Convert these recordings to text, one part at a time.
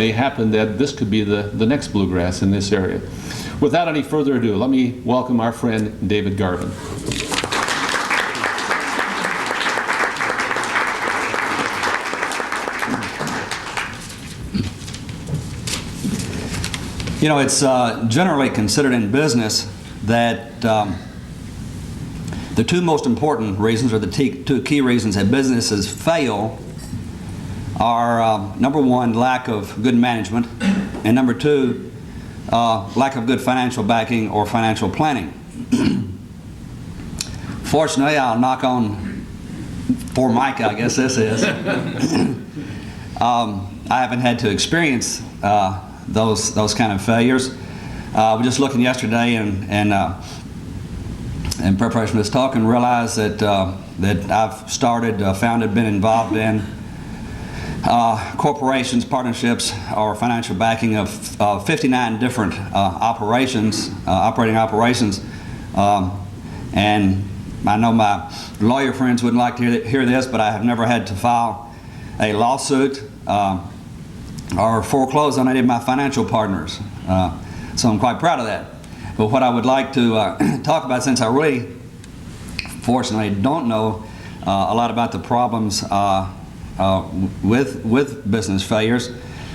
may happen that this could be the next bluegrass in this area. Without any further ado, let me welcome our friend David Garvin. You know, it's generally considered in business that the two most important reasons, or the two key reasons that businesses fail, are number one, lack of good management, and number two, lack of good financial backing or financial planning. Fortunately, I'll knock on for Mike, I guess this is. I haven't had to experience those kind of failures. We're just looking yesterday and in preparation for this talk, and realized that I've started, founded, been involved in corporations, partnerships, or financial backing of 59 different operating operations, and I know my lawyer friends wouldn't like to hear this, but I have never had to file a lawsuit or foreclose on any of my financial partners. So I'm quite proud of that. But what I would like to talk about, since I really, fortunately, don't know a lot about the problems with business failures,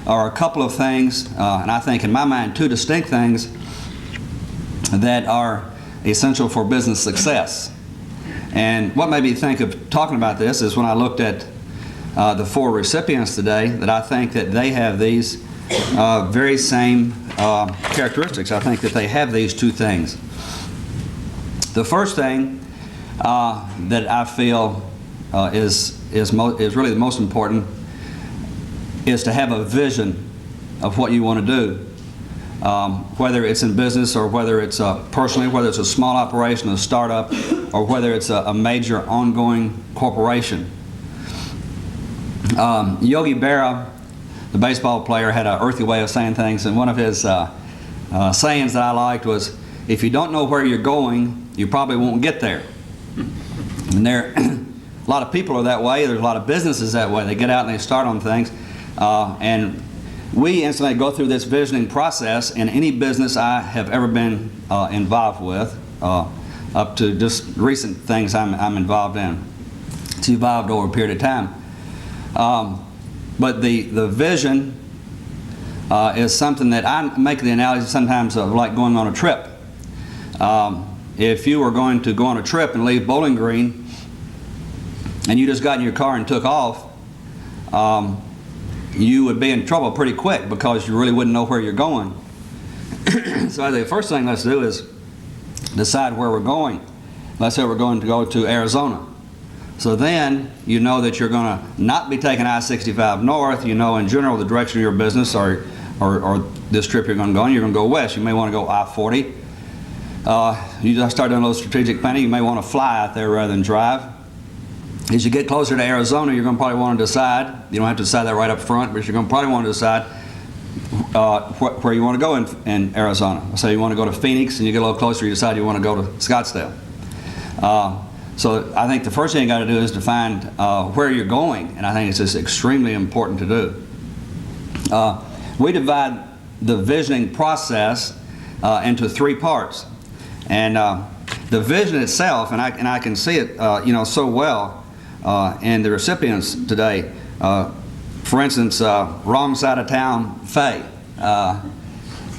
are a couple of things, and I think in my mind two distinct things that are essential for business success. And what made me think of talking about this is when I looked at the four recipients today, that I think that they have these very same characteristics. I think that they have these two things. The first thing that I feel is really the most important is to have a vision of what you want to do, whether it's in business or whether it's personally, whether it's a small operation, a startup, or whether it's a major ongoing corporation. Yogi Berra, the baseball player, had an earthy way of saying things, and one of his sayings that I liked was, if you don't know where you're going, you probably won't get there. And there, a lot of people are that way. There's a lot of businesses that way. They get out and they start on things, and we instantly go through this visioning process in any business I have ever been involved with, up to just recent things I'm involved in. It's evolved over a period of time. But the vision is something that I make the analogy sometimes of like going on a trip. If you were going to go on a trip and leave Bowling Green and you just got in your car and took off, you would be in trouble pretty quick because you really wouldn't know where you're going. So the first thing let's do is decide where we're going. Let's say we're going to go to Arizona. So then you know that you're going to not be taking I-65 north. You know in general the direction of your business or this trip you're going to go on. You're going to go west. You may want to go I-40. You just start doing a little strategic planning. You may want to fly out there rather than drive. As you get closer to Arizona, you're going to probably want to decide. You don't have to decide that right up front, but you're going to probably want to decide where you want to go in Arizona. So you want to go to Phoenix, and you get a little closer, you decide you want to go to Scottsdale. So I think the first thing you got to do is define where you're going, and I think it's just extremely important to do. We divide the visioning process into three parts, and the vision itself, and I can see it, so well in the recipients today. For instance, wrong side of town, Faye.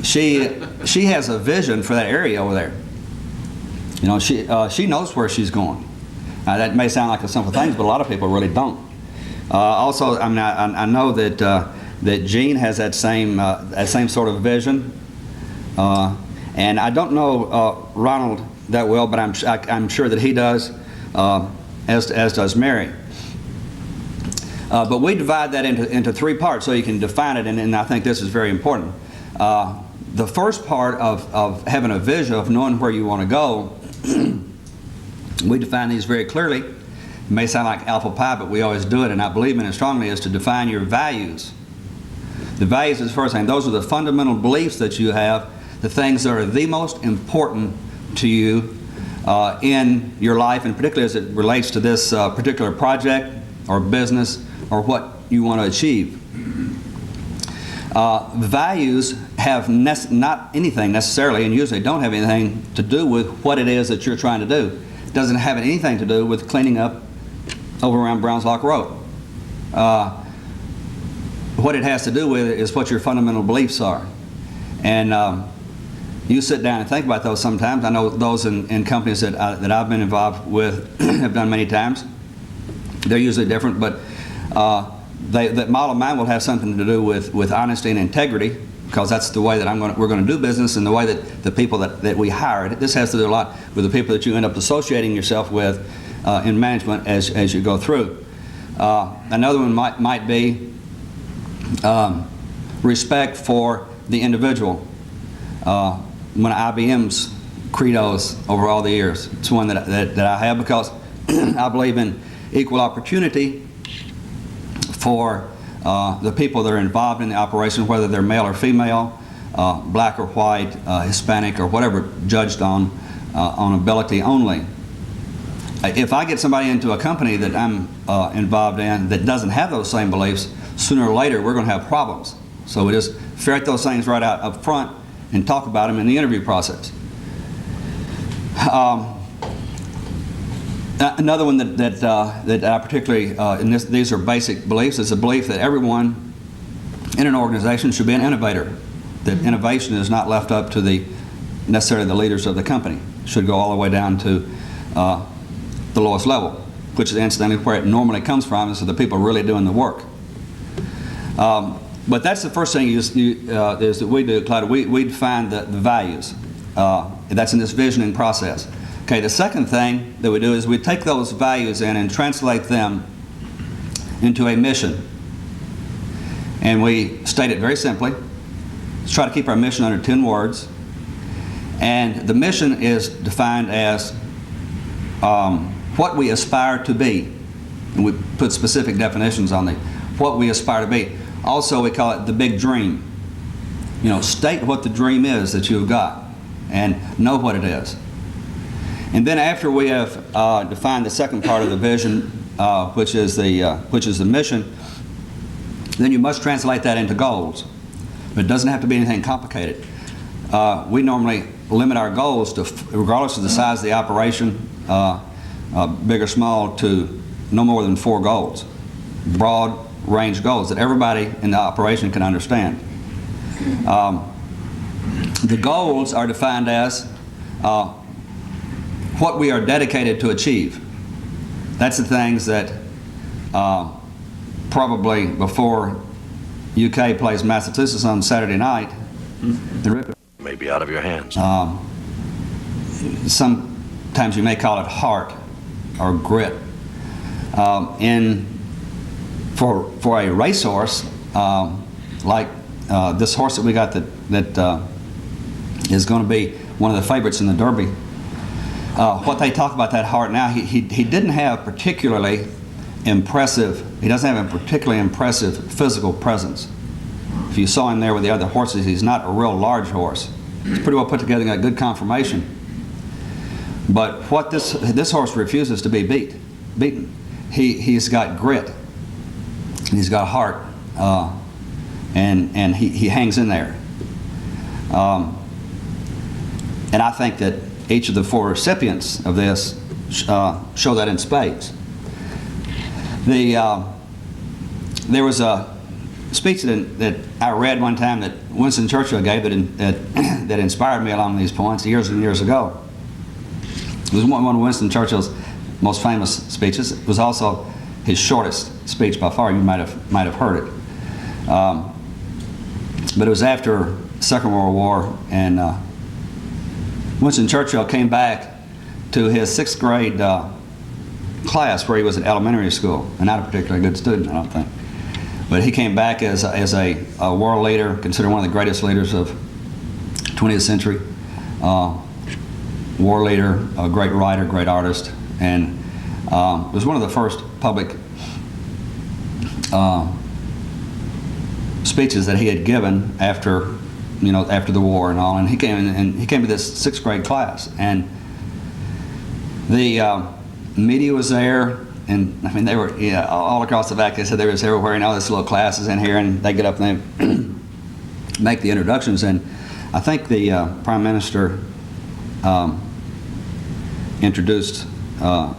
She has a vision for that area over there. You know, she knows where she's going. That may sound like a simple thing, but a lot of people really don't. Also, I mean, I know that Gene has that same sort of vision, and I don't know Ronald that well, but I'm sure that he does, as does Mary. But we divide that into three parts so you can define it, and I think this is very important. The first part of having a vision, of knowing where you want to go, we define these very clearly. It may sound like apple pie, but we always do it, and I believe in it strongly, is to define your values. The values is the first thing. Those are the fundamental beliefs that you have, the things that are the most important to you in your life, and particularly as it relates to this particular project or business or what you want to achieve. Values have not anything necessarily, and usually don't have anything to do with what it is that you're trying to do. It doesn't have anything to do with cleaning up over around Browns Lock Road. What it has to do with is what your fundamental beliefs are. And you sit down and think about those sometimes. I know those in companies that I've been involved with have done many times. They're usually different, but that model of mine will have something to do with honesty and integrity, because that's the way that we're going to do business, and the way that the people that we hire. This has to do a lot with the people that you end up associating yourself with in management as you go through. Another one might be respect for the individual. One of IBM's credos over all the years. It's one that I have, because I believe in equal opportunity for the people that are involved in the operation, whether they're male or female, black or white, Hispanic or whatever, judged on ability only. If I get somebody into a company that I'm involved in that doesn't have those same beliefs, sooner or later we're going to have problems. So we just ferret those things right out up front and talk about them in the interview process. Another one that I particularly, and these are basic beliefs, is a belief that everyone in an organization should be an innovator. That innovation is not left up to necessarily the leaders of the company. It should go all the way down to the lowest level, which is incidentally where it normally comes from, is the people really doing the work. But that's the first thing is that we do, Clyde. We define the values. That's in this visioning process. Okay, the second thing that we do is we take those values in and translate them into a mission. And we state it very simply. Let's try to keep our mission under 10 words. And the mission is defined as what we aspire to be. And we put specific definitions on what we aspire to be. Also, we call it the big dream. You know, state what the dream is that you've got and know what it is. And then after we have defined the second part of the vision, which is the mission, then you must translate that into goals. But it doesn't have to be anything complicated. We normally limit our goals to, regardless of the size of the operation, big or small, to no more than 4 goals. Broad range goals that everybody in the operation can understand. The goals are defined as what we are dedicated to achieve. That's the things that probably before UK plays Massachusetts on Saturday night, may be out of your hands. Sometimes you may call it heart or grit. For a racehorse, like this horse that we got that is going to be one of the favorites in the Derby, what they talk about that heart now, he didn't have particularly impressive, he doesn't have a particularly impressive physical presence. If you saw him there with the other horses, he's not a real large horse. He's pretty well put together and got good conformation. But what this horse refuses to be beaten. He's got grit. He's got heart, and he hangs in there. And I think that each of the 4 recipients of this show that in spades. There was a speech that I read one time that Winston Churchill gave that inspired me along these points years and years ago. It was one of Winston Churchill's most famous speeches. It was also his shortest speech by far. You might have heard it. But it was after the Second World War, and Winston Churchill came back to his 6th grade class where he was at elementary school, and not a particularly good student, I don't think. But he came back as a world leader, considered one of the greatest leaders of 20th century, war leader, a great writer, great artist, and was one of the first public speeches that he had given after the war and all. And he came to this 6th grade class, and the media was there, and I mean they were all across the back. They said they was everywhere, and all this little classes in here, and they get up and make the introductions. And I think the Prime Minister introduced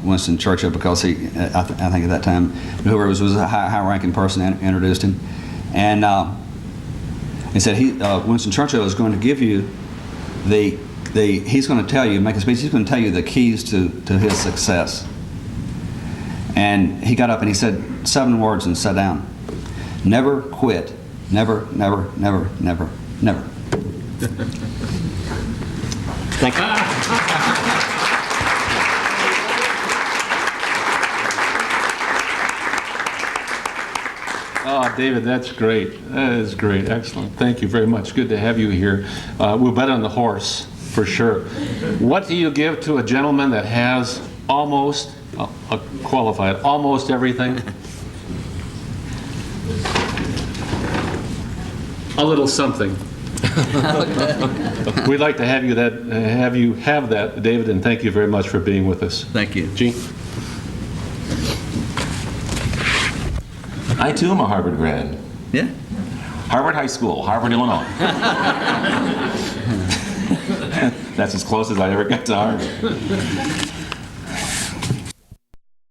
Winston Churchill because I think at that time, whoever was a high-ranking person introduced him. And he said Winston Churchill is going to give you he's going to tell you, make a speech, he's going to tell you the keys to his success. And he got up and he said 7 words and sat down. Never quit. Never, never, never, never, never. Thank you. Oh, David, that's great. That is great. Excellent. Thank you very much. Good to have you here. We'll bet on the horse, for sure. What do you give to a gentleman that has almost, qualified, almost everything? A little something. We'd like to have you have that, David, and thank you very much for being with us. Thank you. Gene? I too am a Harvard grad. Yeah. Harvard High School, Harvard, Illinois. That's as close as I ever got to Harvard.